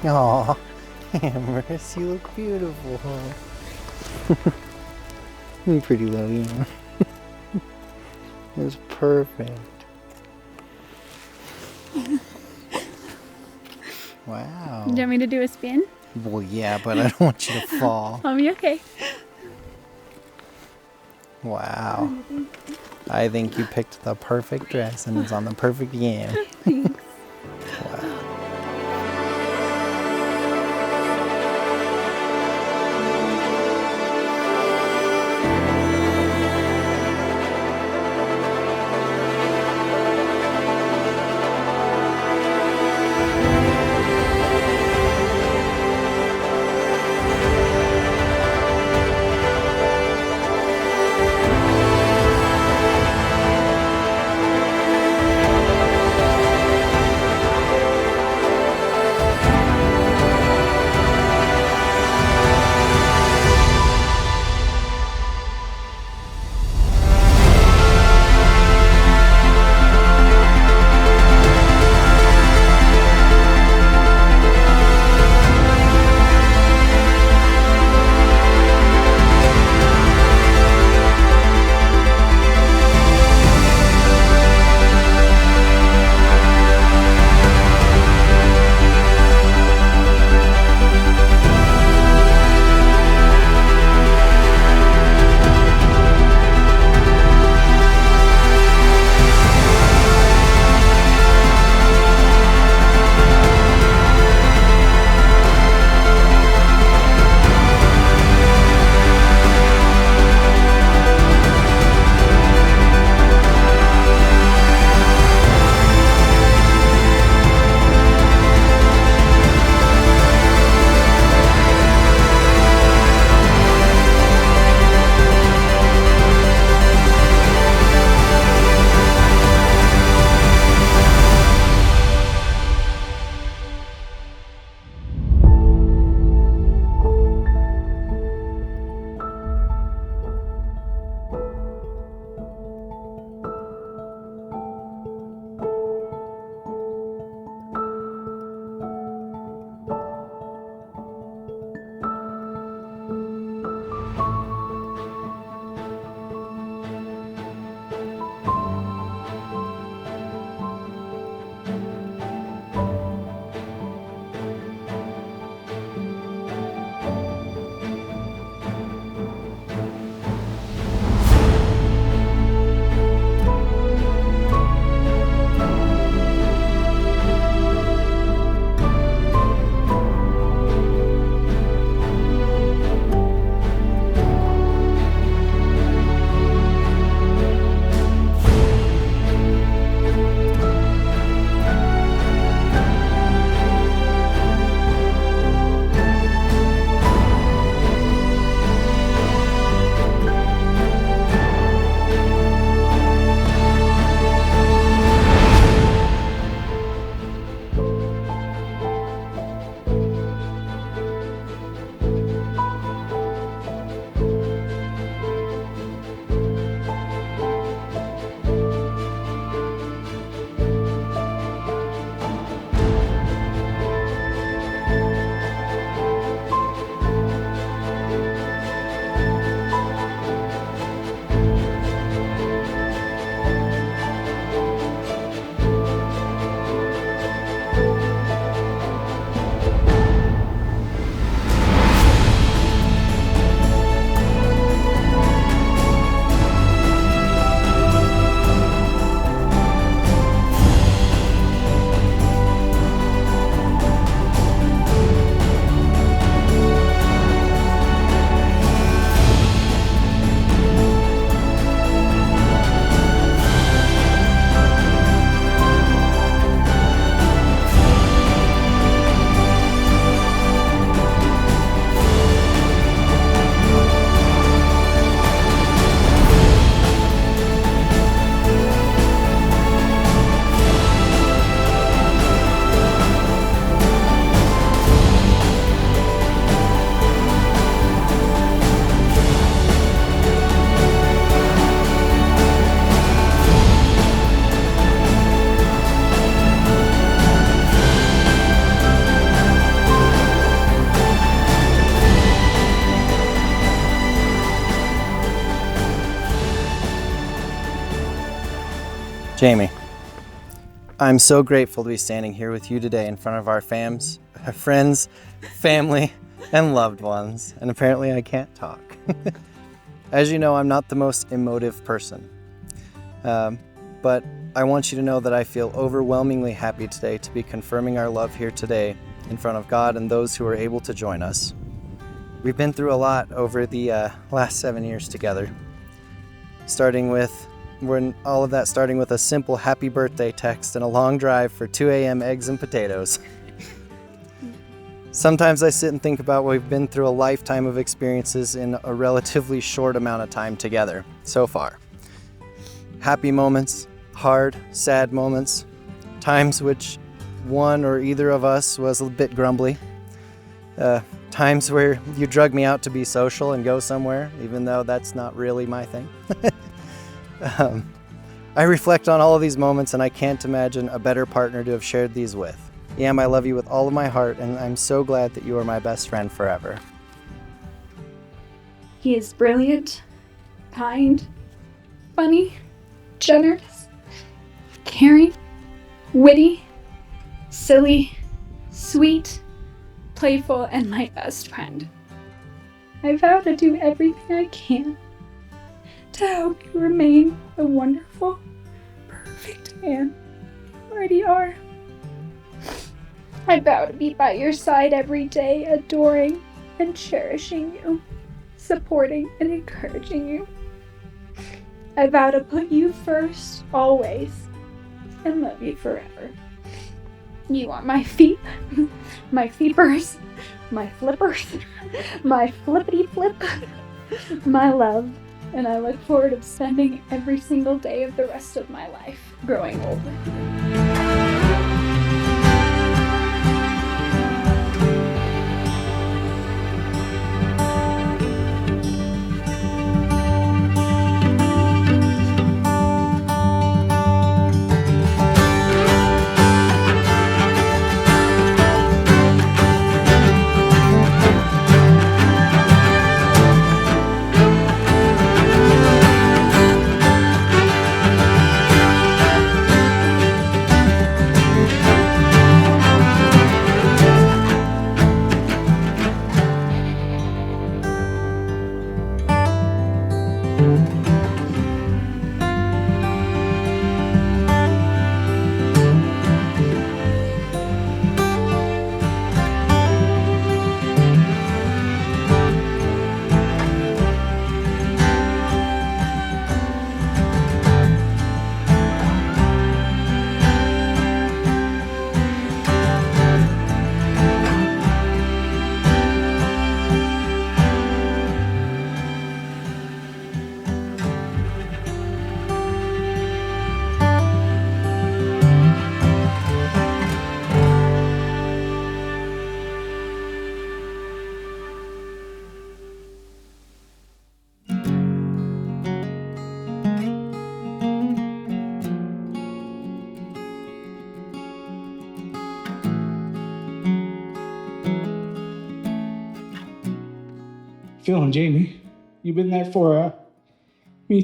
Aw, Amber's, you look beautiful. You pretty little, yeah. It's perfect. Wow. Do you want me to do a spin? Well, yeah, but I don't want you to fall. I'll be okay. Wow. I think you picked the perfect dress and it's on the perfect yam. Thanks. Wow. Jaime, I'm so grateful to be standing here with you today in front of our friends, family, and loved ones. And apparently I can't talk. As you know, I'm not the most emotive person. But I want you to know that I feel overwhelmingly happy today to be confirming our love here today in front of God and those who are able to join us. We've been through a lot over the last 7 years together, starting with a simple happy birthday text and a long drive for 2 a.m. eggs and potatoes. Sometimes I sit and think about what we've been through a lifetime of experiences in a relatively short amount of time together so far. Happy moments, hard, sad moments, times which one or either of us was a bit grumbly, times where you drug me out to be social and go somewhere, even though that's not really my thing. I reflect on all of these moments and I can't imagine a better partner to have shared these with. Yam, I love you with all of my heart and I'm so glad that you are my best friend forever. He is brilliant, kind, funny, generous, caring, witty, silly, sweet, playful, and my best friend. I vow to do everything I can to help you remain the wonderful, perfect man you already are. I vow to be by your side every day, adoring and cherishing you, supporting and encouraging you. I vow to put you first, always, and love you forever. You are my feet, my feepers, my flippers, my flippity flip, my love, and I look forward to spending every single day of the rest of my life growing old with you. Phil and Jaime, you've been there for me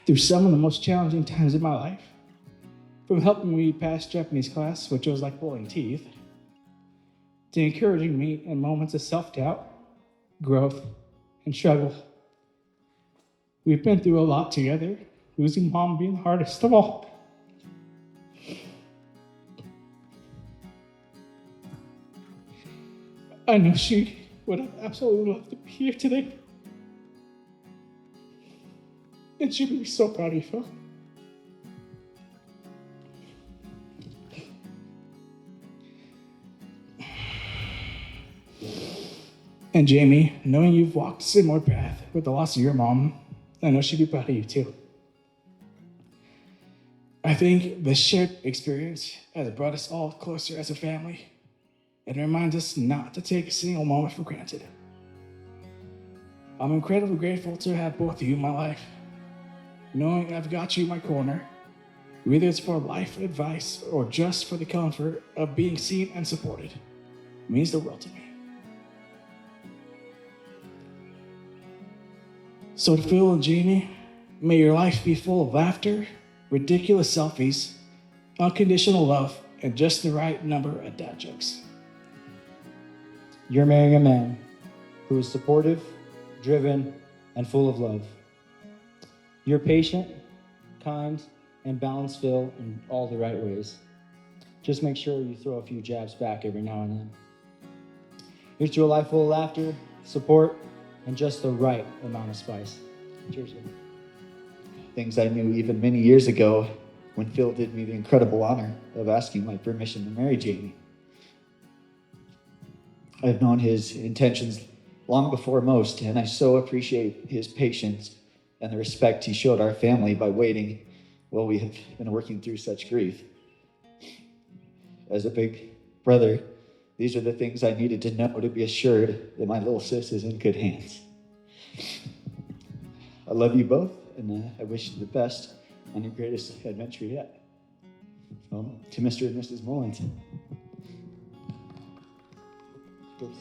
through some of the most challenging times of my life. From helping me pass Japanese class, which was like pulling teeth, to encouraging me in moments of self-doubt, growth, and struggle. We've been through a lot together, losing Mom being the hardest of all. I know she would have absolutely loved to be here today. And she'd be so proud of you, Phil. And Jaime, knowing you've walked a similar path with the loss of your mom, I know she'd be proud of you too. I think this shared experience has brought us all closer as a family and reminds us not to take a single moment for granted. I'm incredibly grateful to have both of you in my life, knowing I've got you in my corner, whether it's for life advice or just for the comfort of being seen and supported, means the world to me. So to Phil and Jamie, may your life be full of laughter, ridiculous selfies, unconditional love, and just the right number of dad jokes. You're marrying a man who is supportive, driven, and full of love. You're patient, kind, and balance Phil in all the right ways. Just make sure you throw a few jabs back every now and then. Here's to a life full of laughter, support, and just the right amount of spice. Cheers. Things I knew even many years ago when Phil did me the incredible honor of asking my permission to marry Jamie. I've known his intentions long before most, and I so appreciate his patience and the respect he showed our family by waiting while we have been working through such grief. As a big brother, these are the things I needed to know to be assured that my little sis is in good hands. I love you both, and I wish you the best on your greatest adventure yet. To Mr. and Mrs. Mullins. Cheers.